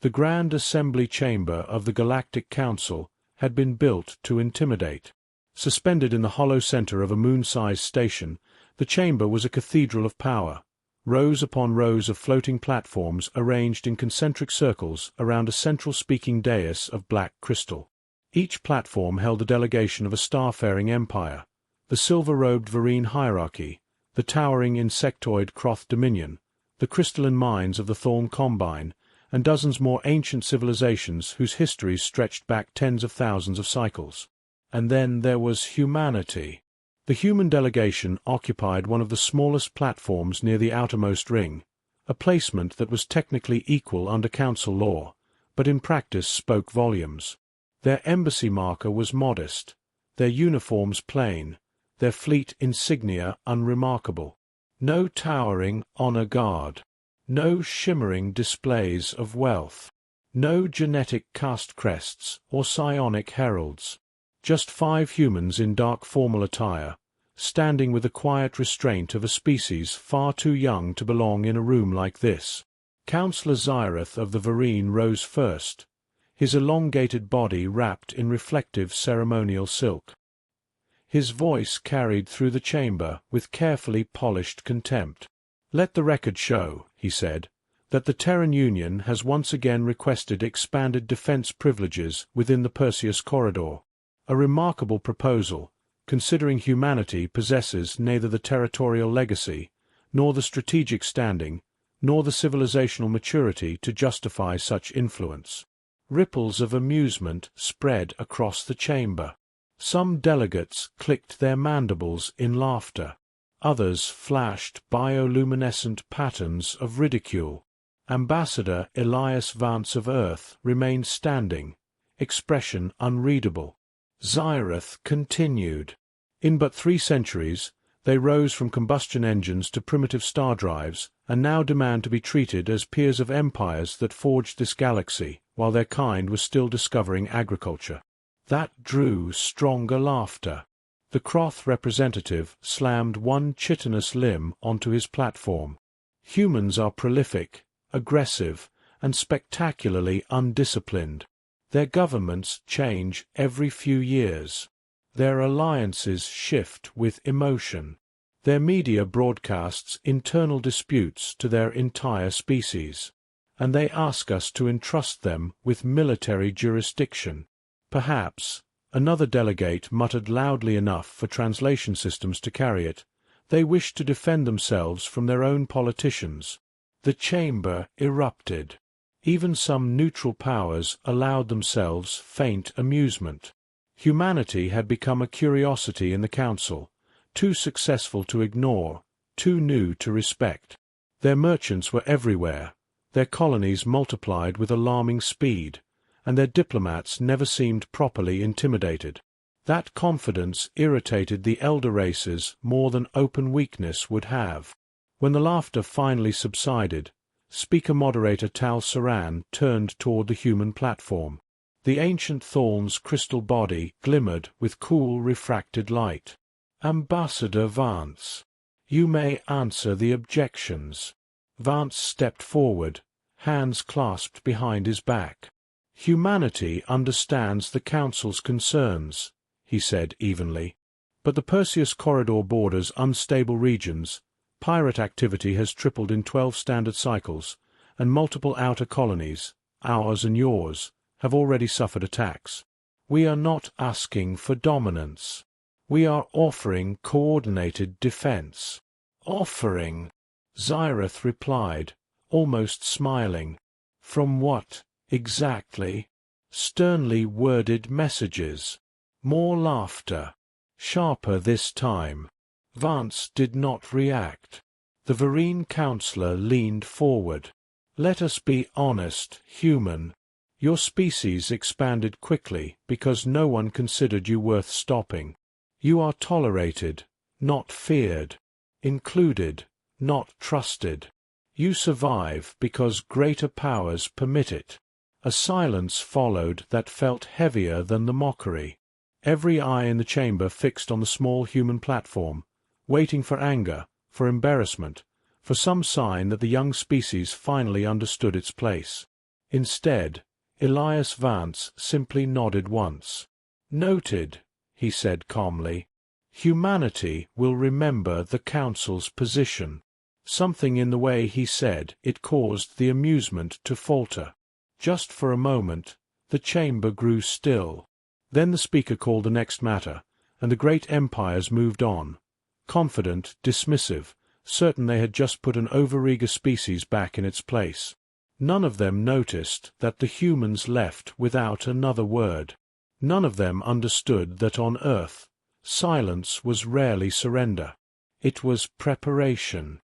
The Grand Assembly Chamber of the Galactic Council had been built to intimidate. Suspended in the hollow center of a moon-sized station, the chamber was a cathedral of power, rows upon rows of floating platforms arranged in concentric circles around a central speaking dais of black crystal. Each platform held a delegation of a star-faring empire, the silver-robed Vereen hierarchy, the towering insectoid Croth Dominion, the crystalline mines of the Thorn Combine, and dozens more ancient civilizations whose histories stretched back tens of thousands of cycles. And then there was humanity. The human delegation occupied one of the smallest platforms near the outermost ring, a placement that was technically equal under council law, but in practice spoke volumes. Their embassy marker was modest, their uniforms plain, their fleet insignia unremarkable. No towering honor guard, no shimmering displays of wealth, no genetic caste crests or psionic heralds. Just 5 humans in dark formal attire, standing with the quiet restraint of a species far too young to belong in a room like this. Councillor Zyreth of the Vereen rose first, his elongated body wrapped in reflective ceremonial silk. His voice carried through the chamber with carefully polished contempt. "Let the record show," he said, "that the Terran Union has once again requested expanded defense privileges within the Perseus Corridor. A remarkable proposal, considering humanity possesses neither the territorial legacy, nor the strategic standing, nor the civilizational maturity to justify such influence." Ripples of amusement spread across the chamber. Some delegates clicked their mandibles in laughter. Others flashed bioluminescent patterns of ridicule. Ambassador Elias Vance of Earth remained standing, expression unreadable. Zyreth continued. In but 3 centuries, they rose from combustion engines to primitive star drives, and now demand to be treated as peers of empires that forged this galaxy, while their kind was still discovering agriculture. That drew stronger laughter. The Croth representative slammed one chitinous limb onto his platform. Humans are prolific, aggressive, and spectacularly undisciplined. Their governments change every few years. Their alliances shift with emotion. Their media broadcasts internal disputes to their entire species. And they ask us to entrust them with military jurisdiction. Perhaps, another delegate muttered loudly enough for translation systems to carry it, they wish to defend themselves from their own politicians. The chamber erupted. Even some neutral powers allowed themselves faint amusement. Humanity had become a curiosity in the council, too successful to ignore, too new to respect. Their merchants were everywhere, their colonies multiplied with alarming speed, and their diplomats never seemed properly intimidated. That confidence irritated the elder races more than open weakness would have. When the laughter finally subsided, Speaker-Moderator Tal Saran turned toward the human platform. The ancient Thorn's crystal body glimmered with cool refracted light. "Ambassador Vance, you may answer the objections." Vance stepped forward, hands clasped behind his back. "Humanity understands the Council's concerns," he said evenly. "But the Perseus Corridor borders unstable regions. Pirate activity has tripled in 12 standard cycles, and multiple outer colonies, ours and yours, have already suffered attacks. We are not asking for dominance. We are offering coordinated defense." "Offering," Zyreth replied, almost smiling. "From what, exactly?" "Sternly worded messages." More laughter, sharper this time. Vance did not react. The Vereen councillor leaned forward. "Let us be honest, human. Your species expanded quickly because no one considered you worth stopping. You are tolerated, not feared. Included, not trusted. You survive because greater powers permit it." A silence followed that felt heavier than the mockery. Every eye in the chamber fixed on the small human platform, waiting for anger, for embarrassment, for some sign that the young species finally understood its place. Instead, Elias Vance simply nodded once. "Noted," he said calmly. "Humanity will remember the Council's position." Something in the way he said it caused the amusement to falter. Just for a moment, the chamber grew still. Then the speaker called the next matter, and the great empires moved on, confident, dismissive, certain they had just put an overeager species back in its place. None of them noticed that the humans left without another word. None of them understood that on Earth, silence was rarely surrender. It was preparation.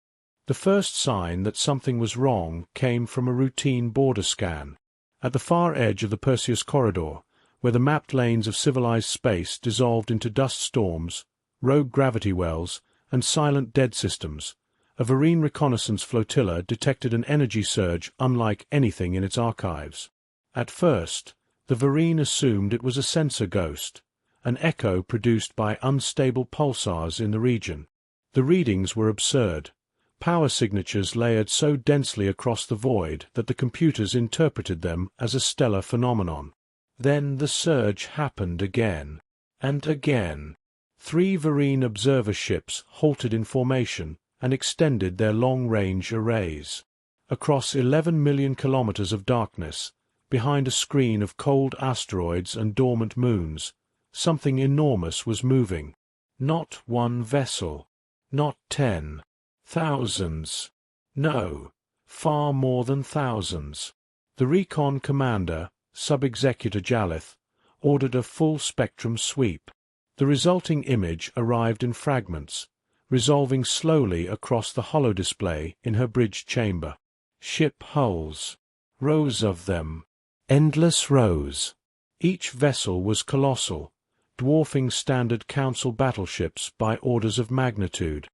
The first sign that something was wrong came from a routine border scan. At the far edge of the Perseus corridor, where the mapped lanes of civilized space dissolved into dust storms, rogue gravity wells, and silent dead systems, a Vereen reconnaissance flotilla detected an energy surge unlike anything in its archives. At first, the Vereen assumed it was a sensor ghost, an echo produced by unstable pulsars in the region. The readings were absurd. Power signatures layered so densely across the void that the computers interpreted them as a stellar phenomenon. Then the surge happened again, and again. 3 Vereen observer ships halted in formation and extended their long-range arrays. Across 11 million kilometers of darkness, behind a screen of cold asteroids and dormant moons, something enormous was moving. Not one vessel, not 10. Thousands. No, far more than thousands. The recon commander, Sub-Executor Jalith, ordered a full-spectrum sweep. The resulting image arrived in fragments, resolving slowly across the holodisplay in her bridge chamber. Ship hulls. Rows of them. Endless rows. Each vessel was colossal, dwarfing standard Council battleships by orders of magnitude.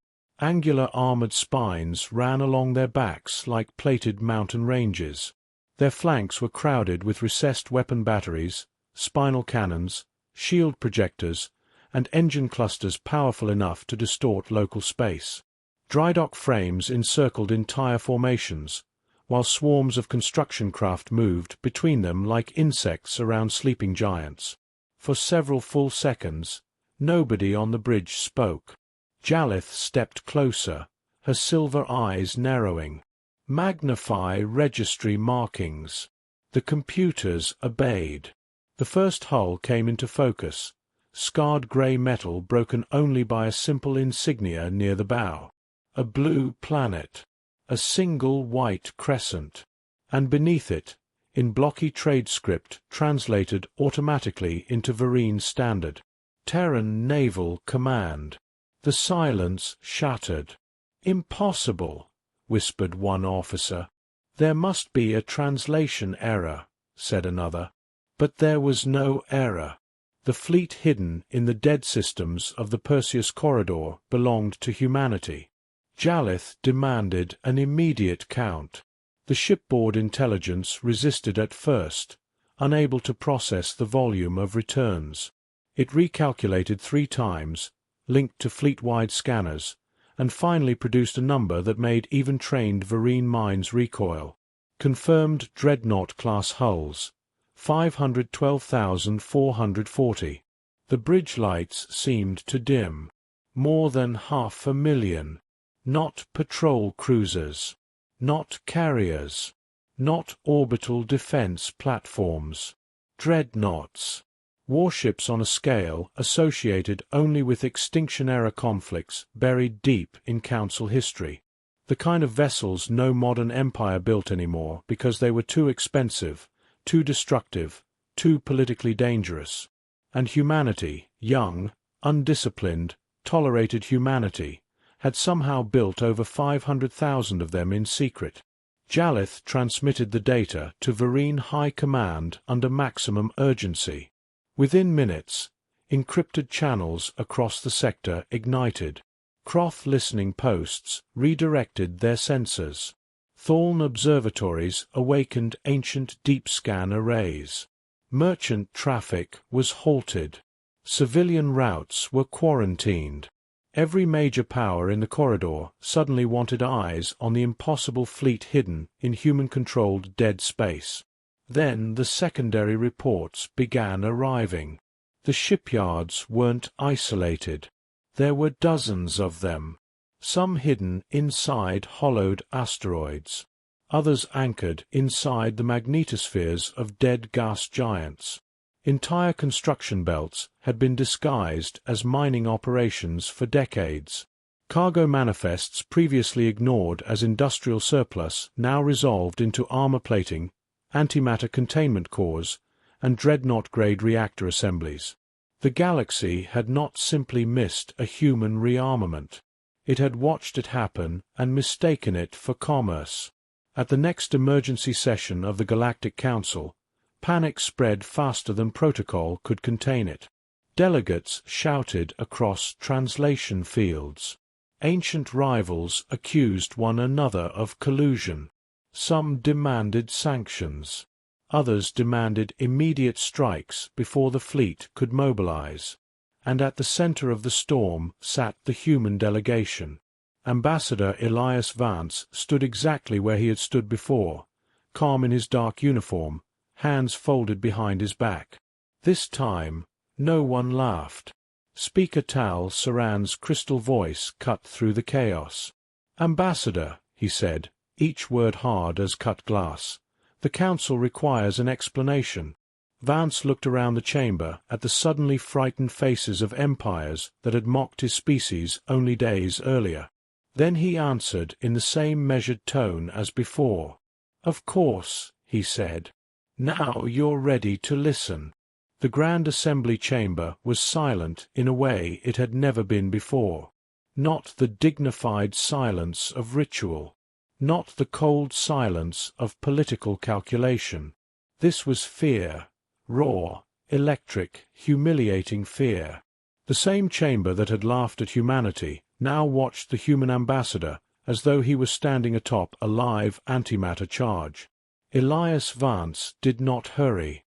Angular armored spines ran along their backs like plated mountain ranges. Their flanks were crowded with recessed weapon batteries, spinal cannons, shield projectors, and engine clusters powerful enough to distort local space. Drydock frames encircled entire formations, while swarms of construction craft moved between them like insects around sleeping giants. For several full seconds, nobody on the bridge spoke. Jalith stepped closer, her silver eyes narrowing. "Magnify registry markings." The computers obeyed. The first hull came into focus, scarred grey metal broken only by a simple insignia near the bow. A blue planet. A single white crescent. And beneath it, in blocky trade script translated automatically into Vereen Standard, Terran Naval Command. The silence shattered. "Impossible," whispered one officer. "There must be a translation error," said another. But there was no error. The fleet hidden in the dead systems of the Perseus corridor belonged to humanity. Jalith demanded an immediate count. The shipboard intelligence resisted at first, unable to process the volume of returns. It recalculated 3 times, linked to fleet-wide scanners, and finally produced a number that made even trained Vereen minds recoil. Confirmed Dreadnought-class hulls, 512,440. The bridge lights seemed to dim. More than 500,000. Not patrol cruisers. Not carriers. Not orbital defense platforms. Dreadnoughts. Warships on a scale associated only with extinction-era conflicts buried deep in Council history. The kind of vessels no modern empire built anymore because they were too expensive, too destructive, too politically dangerous. And humanity, young, undisciplined, tolerated humanity, had somehow built over 500,000 of them in secret. Jalith transmitted the data to Vereen High Command under maximum urgency. Within minutes, encrypted channels across the sector ignited. Croth listening posts redirected their sensors. Thorn observatories awakened ancient deep scan arrays. Merchant traffic was halted. Civilian routes were quarantined. Every major power in the corridor suddenly wanted eyes on the impossible fleet hidden in human-controlled dead space. Then the secondary reports began arriving. The shipyards weren't isolated. There were dozens of them, some hidden inside hollowed asteroids, others anchored inside the magnetospheres of dead gas giants. Entire construction belts had been disguised as mining operations for decades. Cargo manifests previously ignored as industrial surplus now resolved into armor plating, antimatter containment cores, and dreadnought-grade reactor assemblies. The galaxy had not simply missed a human rearmament. It had watched it happen and mistaken it for commerce. At the next emergency session of the Galactic Council, panic spread faster than protocol could contain it. Delegates shouted across translation fields. Ancient rivals accused one another of collusion. Some demanded sanctions. Others demanded immediate strikes before the fleet could mobilize. And at the center of the storm sat the human delegation. Ambassador Elias Vance stood exactly where he had stood before, calm in his dark uniform, hands folded behind his back. This time, no one laughed. Speaker Tal Saran's crystal voice cut through the chaos. "Ambassador," he said, each word hard as cut glass, "the Council requires an explanation." Vance looked around the chamber at the suddenly frightened faces of empires that had mocked his species only days earlier. Then he answered in the same measured tone as before. "Of course," he said. "Now you're ready to listen." The Grand Assembly chamber was silent in a way it had never been before. Not the dignified silence of ritual. Not the cold silence of political calculation. This was fear. Raw, electric, humiliating fear. The same chamber that had laughed at humanity now watched the human ambassador as though he was standing atop a live antimatter charge. Elias Vance did not hurry.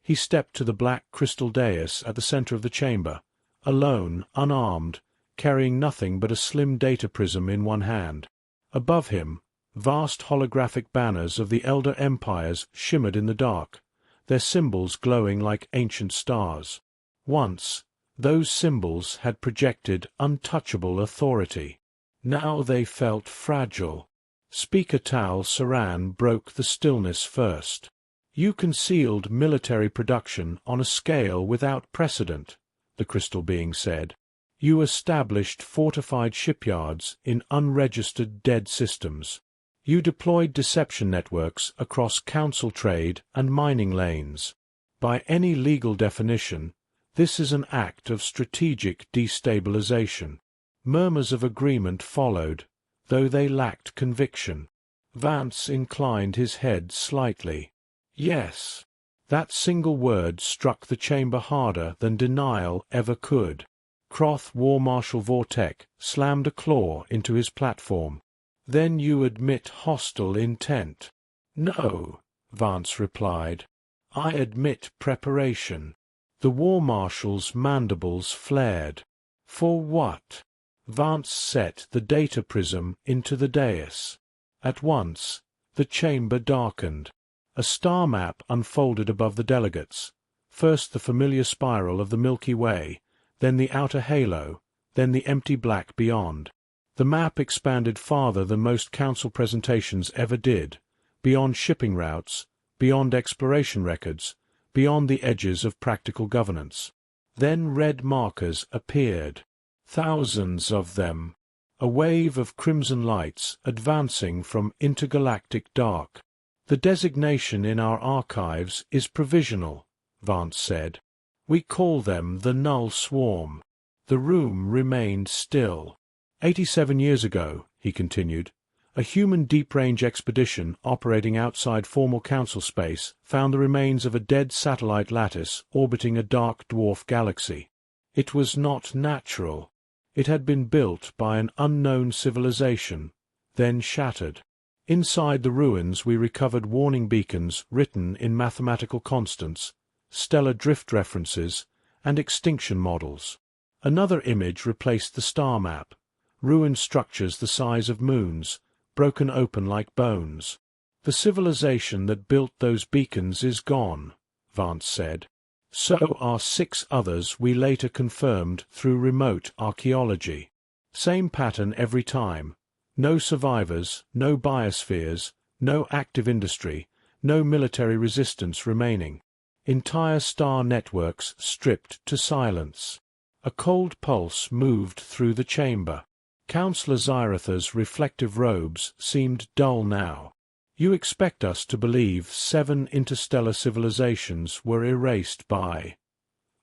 He stepped to the black crystal dais at the center of the chamber, alone, unarmed, carrying nothing but a slim data prism in one hand. Above him, vast holographic banners of the elder empires shimmered in the dark, their symbols glowing like ancient stars. Once, those symbols had projected untouchable authority. Now they felt fragile. Speaker Tal Saran broke the stillness first. "You concealed military production on a scale without precedent," the crystal being said. "You established fortified shipyards in unregistered dead systems. You deployed deception networks across council trade and mining lanes. By any legal definition, this is an act of strategic destabilization." Murmurs of agreement followed, though they lacked conviction. Vance inclined his head slightly. Yes. That single word struck the chamber harder than denial ever could. Croth War Marshal Vortek slammed a claw into his platform. "Then you admit hostile intent?" "No," Vance replied. "I admit preparation." The War Marshal's mandibles flared. "For what?" Vance set the data prism into the dais. At once, the chamber darkened. A star map unfolded above the delegates, first the familiar spiral of the Milky Way, then the outer halo, then the empty black beyond. The map expanded farther than most council presentations ever did, beyond shipping routes, beyond exploration records, beyond the edges of practical governance. Then red markers appeared. Thousands of them. A wave of crimson lights advancing from intergalactic dark. "The designation in our archives is provisional," Vance said. "We call them the Null Swarm." The room remained still. 87 years ago, he continued, a human deep-range expedition operating outside formal council space found the remains of a dead satellite lattice orbiting a dark dwarf galaxy. It was not natural. It had been built by an unknown civilization, then shattered. Inside the ruins we recovered warning beacons written in mathematical constants, stellar drift references, and extinction models. Another image replaced the star map, ruined structures the size of moons, broken open like bones. The civilization that built those beacons is gone, Vance said. So are 6 others we later confirmed through remote archaeology. Same pattern every time. No survivors, no biospheres, no active industry, no military resistance remaining. Entire star networks stripped to silence. A cold pulse moved through the chamber. Councillor Zyratha's reflective robes seemed dull now. You expect us to believe 7 interstellar civilizations were erased by...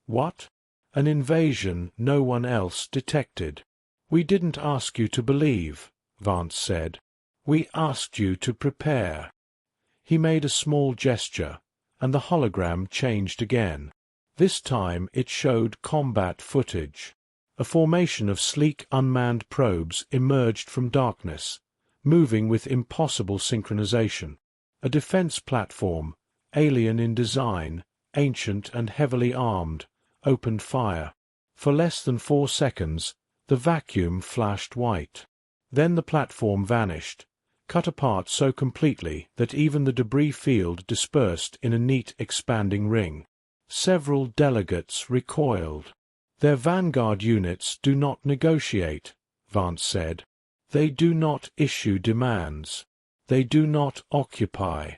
what? An invasion no one else detected. We didn't ask you to believe, Vance said. We asked you to prepare. He made a small gesture, and the hologram changed again. This time it showed combat footage. A formation of sleek unmanned probes emerged from darkness, moving with impossible synchronization. A defense platform, alien in design, ancient and heavily armed, opened fire. For less than 4 seconds, the vacuum flashed white. Then the platform vanished, cut apart so completely that even the debris field dispersed in a neat expanding ring. Several delegates recoiled. Their vanguard units do not negotiate, Vance said. They do not issue demands. They do not occupy.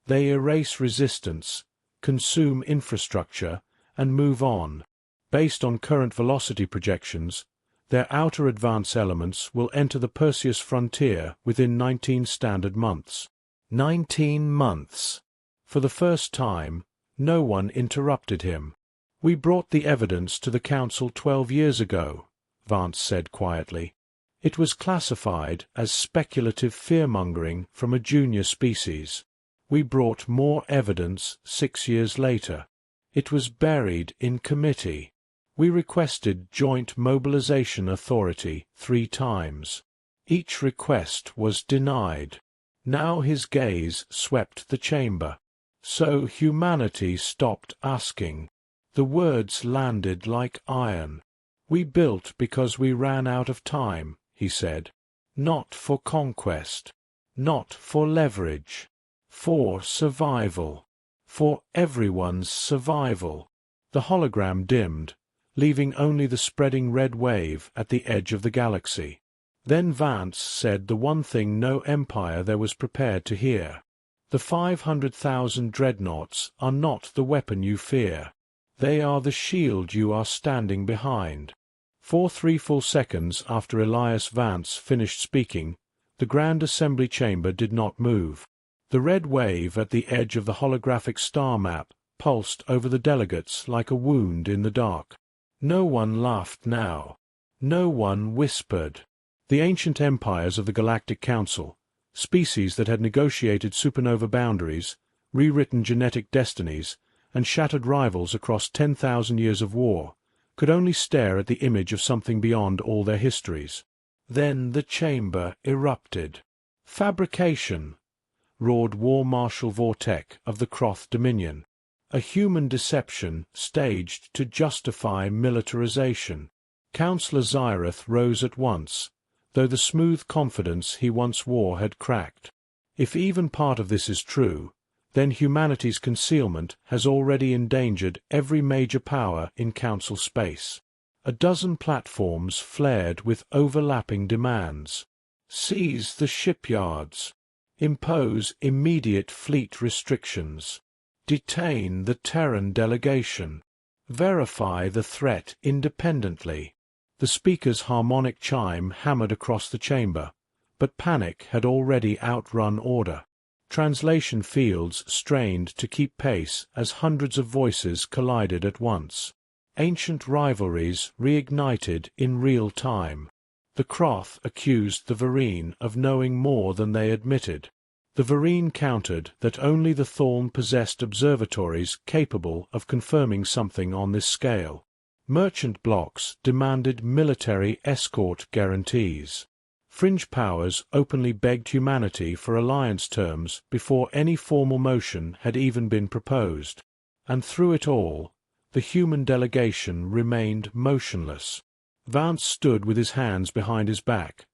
They erase resistance, consume infrastructure, and move on. Based on current velocity projections, their outer advance elements will enter the Perseus frontier within 19 standard months. 19 months! For the first time, no one interrupted him. We brought the evidence to the Council 12 years ago, Vance said quietly. It was classified as speculative fear-mongering from a junior species. We brought more evidence 6 years later. It was buried in committee. We requested joint mobilization authority 3 times. Each request was denied. Now his gaze swept the chamber. So humanity stopped asking. The words landed like iron. We built because we ran out of time, he said. Not for conquest. Not for leverage. For survival. For everyone's survival. The hologram dimmed, leaving only the spreading red wave at the edge of the galaxy. Then Vance said the one thing no empire there was prepared to hear. The 500,000 dreadnoughts are not the weapon you fear. They are the shield you are standing behind. For 3 full seconds after Elias Vance finished speaking, the Grand Assembly chamber did not move. The red wave at the edge of the holographic star map pulsed over the delegates like a wound in the dark. No one laughed now. No one whispered. The ancient empires of the Galactic Council, species that had negotiated supernova boundaries, rewritten genetic destinies, and shattered rivals across 10,000 years of war, could only stare at the image of something beyond all their histories. Then the chamber erupted. Fabrication, roared War Marshal Vortek of the Croth Dominion. A human deception staged to justify militarization. Councillor Zyrath rose at once, though the smooth confidence he once wore had cracked. If even part of this is true, then humanity's concealment has already endangered every major power in Council space. A dozen platforms flared with overlapping demands. Seize the shipyards. Impose immediate fleet restrictions. Detain the Terran delegation. Verify the threat independently. The speaker's harmonic chime hammered across the chamber, but panic had already outrun order. Translation fields strained to keep pace as hundreds of voices collided at once. Ancient rivalries reignited in real time. The Croth accused the Varine of knowing more than they admitted. The Varine countered that only the Thorn possessed observatories capable of confirming something on this scale. Merchant blocs demanded military escort guarantees. Fringe powers openly begged humanity for alliance terms before any formal motion had even been proposed. And through it all, the human delegation remained motionless. Vance stood with his hands behind his back,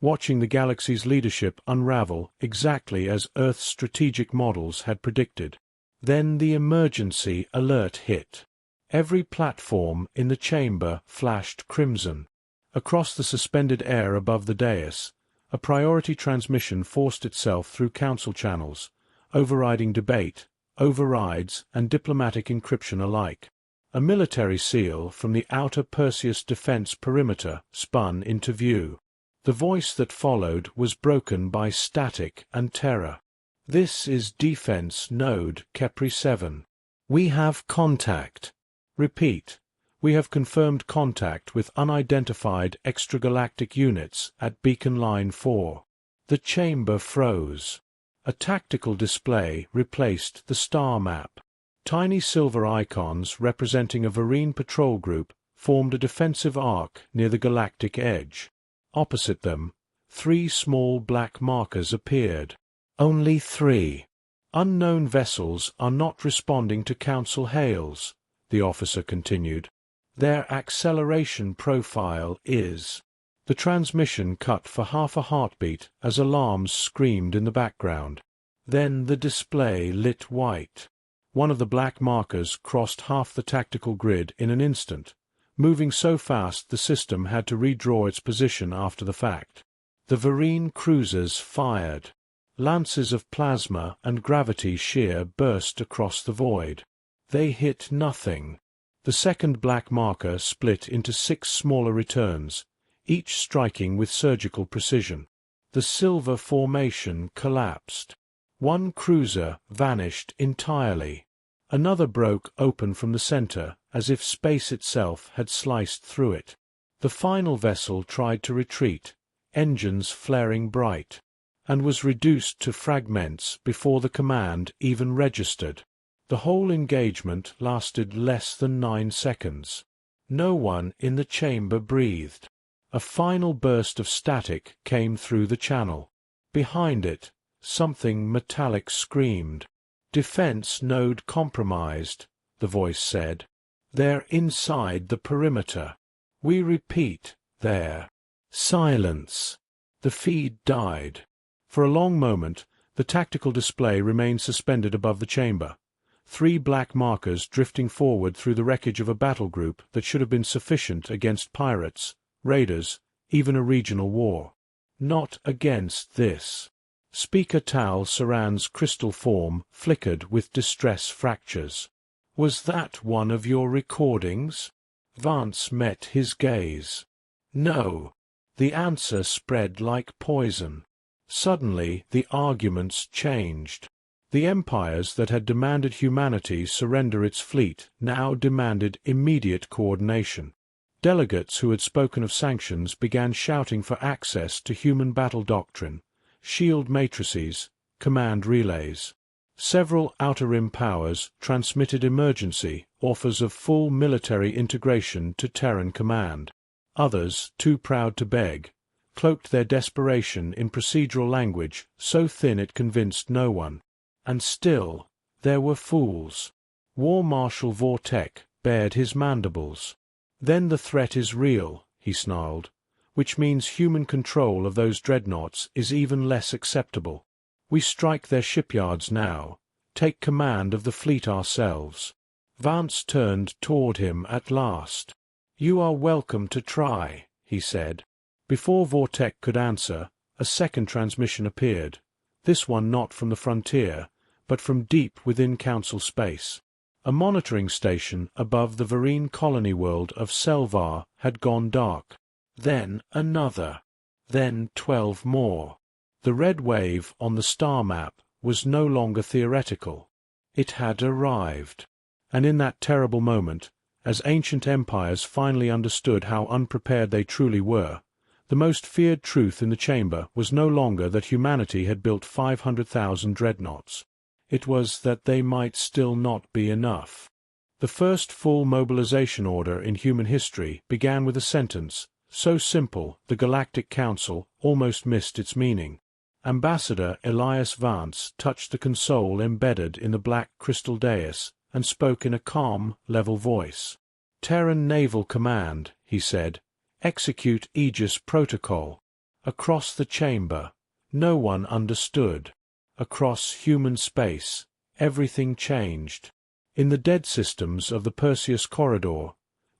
watching the galaxy's leadership unravel exactly as Earth's strategic models had predicted. Then the emergency alert hit. Every platform in the chamber flashed crimson. Across the suspended air above the dais, a priority transmission forced itself through council channels, overriding debate, overrides, and diplomatic encryption alike. A military seal from the outer Perseus defense perimeter spun into view. The voice that followed was broken by static and terror. "This is Defense Node Kepri 7. We have contact. Repeat. We have confirmed contact with unidentified extragalactic units at Beacon Line 4. The chamber froze. A tactical display replaced the star map. Tiny silver icons representing a Vereen patrol group formed a defensive arc near the galactic edge. Opposite them, 3 small black markers appeared. Only 3. Unknown vessels are not responding to Council hails, the officer continued. Their acceleration profile is. The transmission cut for half a heartbeat as alarms screamed in the background. Then the display lit white. One of the black markers crossed half the tactical grid in an instant, moving so fast the system had to redraw its position after the fact. The Vereen cruisers fired. Lances of plasma and gravity shear burst across the void. They hit nothing. The second black marker split into 6 smaller returns, each striking with surgical precision. The silver formation collapsed. One cruiser vanished entirely. Another broke open from the center, as if space itself had sliced through it. The final vessel tried to retreat, engines flaring bright, and was reduced to fragments before the command even registered. The whole engagement lasted less than 9 seconds. No one in the chamber breathed. A final burst of static came through the channel. Behind it, something metallic screamed. "Defense node compromised," the voice said. "They're inside the perimeter. We repeat, there." Silence. The feed died. For a long moment, the tactical display remained suspended above the chamber. 3 black markers drifting forward through the wreckage of a battle group that should have been sufficient against pirates, raiders, even a regional war. Not against this. Speaker Tal Saran's crystal form flickered with distress fractures. "Was that one of your recordings?" Vance met his gaze. "No." The answer spread like poison. Suddenly the arguments changed. The empires that had demanded humanity surrender its fleet now demanded immediate coordination. Delegates who had spoken of sanctions began shouting for access to human battle doctrine, shield matrices, command relays. Several Outer Rim powers transmitted emergency offers of full military integration to Terran command. Others, too proud to beg, cloaked their desperation in procedural language so thin it convinced no one. And still, there were fools. War Marshal Vortek bared his mandibles. "Then the threat is real," he snarled, "which means human control of those dreadnoughts is even less acceptable. We strike their shipyards now, take command of the fleet ourselves." Vance turned toward him at last. "You are welcome to try," he said. Before Vortek could answer, a second transmission appeared, this one not from the frontier, but from deep within Council space. A monitoring station above the Vereen colony world of Selvar had gone dark. Then another. Then 12 more. The red wave on the star map was no longer theoretical. It had arrived. And in that terrible moment, as ancient empires finally understood how unprepared they truly were, the most feared truth in the chamber was no longer that humanity had built 500,000 dreadnoughts. It was that they might still not be enough. The first full mobilization order in human history began with a sentence, so simple the Galactic Council almost missed its meaning. Ambassador Elias Vance touched the console embedded in the black crystal dais and spoke in a calm, level voice. "Terran Naval Command," he said, "execute Aegis Protocol." Across the chamber, no one understood. Across human space, everything changed. In the dead systems of the Perseus corridor,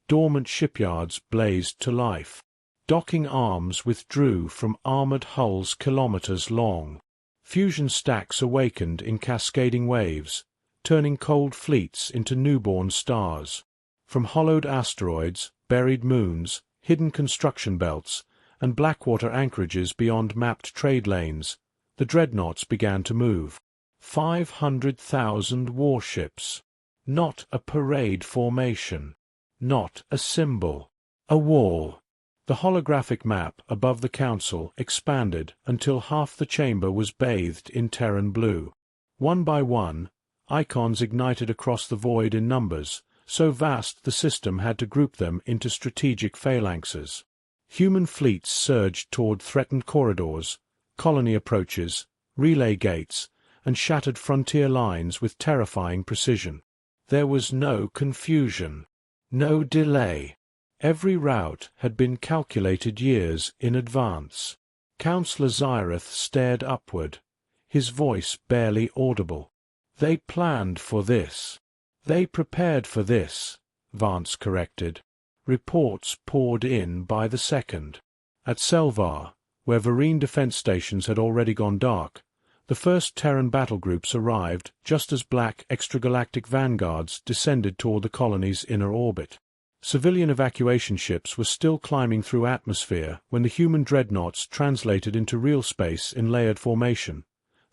dormant shipyards blazed to life. Docking arms withdrew from armored hulls kilometers long. Fusion stacks awakened in cascading waves, turning cold fleets into newborn stars. From hollowed asteroids, buried moons, hidden construction belts, and blackwater anchorages beyond mapped trade lanes, the dreadnoughts began to move. 500,000 warships. Not a parade formation. Not a symbol. A wall. The holographic map above the council expanded until half the chamber was bathed in Terran blue. One by one, icons ignited across the void in numbers, so vast the system had to group them into strategic phalanxes. Human fleets surged toward threatened corridors, colony approaches, relay gates, and shattered frontier lines with terrifying precision. There was no confusion. No delay. Every route had been calculated years in advance. Councillor Zyreth stared upward, his voice barely audible. They planned for this. They prepared for this, Vance corrected. Reports poured in by the second. At Selvar, where Varine defense stations had already gone dark, the first Terran battle groups arrived just as black extragalactic vanguards descended toward the colony's inner orbit. Civilian evacuation ships were still climbing through atmosphere when the human dreadnoughts translated into real space in layered formation,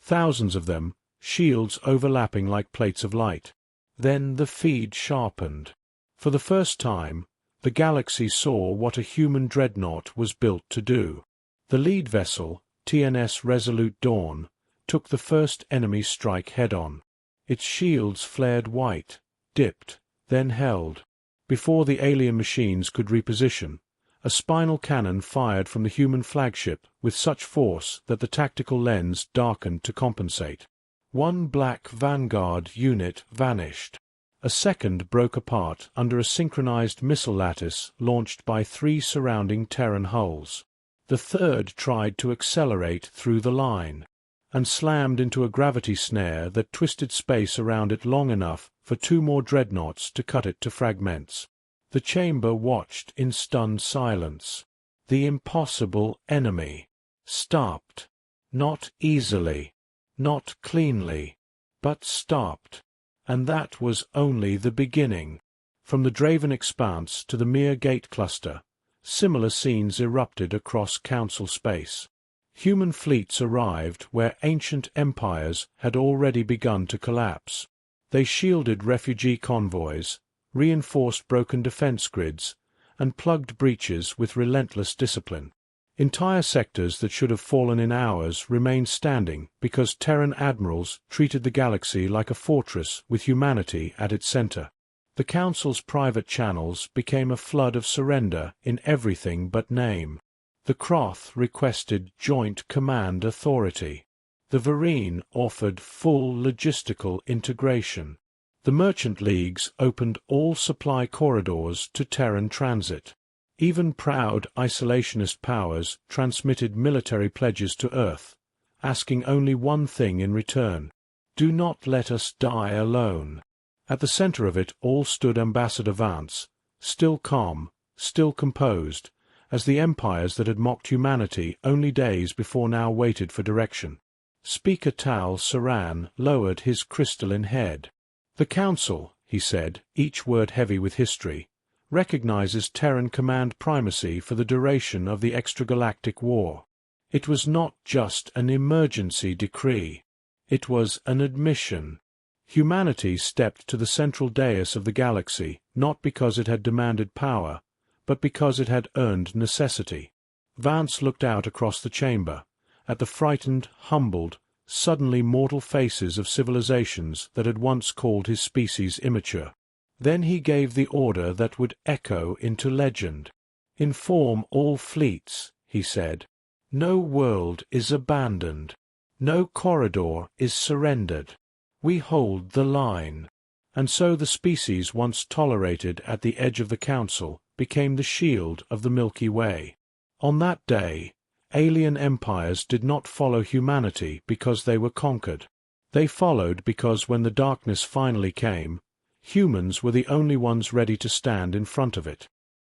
thousands of them, shields overlapping like plates of light. Then the feed sharpened. For the first time, the galaxy saw what a human dreadnought was built to do. The lead vessel, TNS Resolute Dawn, took the first enemy strike head-on. Its shields flared white, dipped, then held. Before the alien machines could reposition, a spinal cannon fired from the human flagship with such force that the tactical lens darkened to compensate. One black Vanguard unit vanished. A second broke apart under a synchronized missile lattice launched by 3 surrounding Terran hulls. The third tried to accelerate through the line, and slammed into a gravity snare that twisted space around it long enough for 2 more dreadnoughts to cut it to fragments. The chamber watched in stunned silence. The impossible enemy stopped. Not easily, not cleanly, but stopped. And that was only the beginning. From the Draven Expanse to the Mir Gate cluster, similar scenes erupted across Council space. Human fleets arrived where ancient empires had already begun to collapse. They shielded refugee convoys, reinforced broken defense grids, and plugged breaches with relentless discipline. Entire sectors that should have fallen in hours remained standing because Terran admirals treated the galaxy like a fortress with humanity at its center. The Council's private channels became a flood of surrender in everything but name. The Croth requested joint command authority. The Varine offered full logistical integration. The merchant leagues opened all supply corridors to Terran transit. Even proud isolationist powers transmitted military pledges to Earth, asking only one thing in return: do not let us die alone. At the center of it all stood Ambassador Vance, still calm, still composed, as the empires that had mocked humanity only days before now waited for direction. Speaker Tal Saran lowered his crystalline head. The Council, he said, each word heavy with history, recognizes Terran command primacy for the duration of the extragalactic war. It was not just an emergency decree. It was an admission. Humanity stepped to the central dais of the galaxy not because it had demanded power, but because it had earned necessity. Vance looked out across the chamber, at the frightened, humbled, suddenly mortal faces of civilizations that had once called his species immature. Then he gave the order that would echo into legend. Inform all fleets, he said. No world is abandoned. No corridor is surrendered. We hold the line. And so the species once tolerated at the edge of the Council became the shield of the Milky Way. On that day, Alien empires did not follow humanity because they were conquered. They followed because when the darkness finally came, humans were the only ones ready to stand in front of it.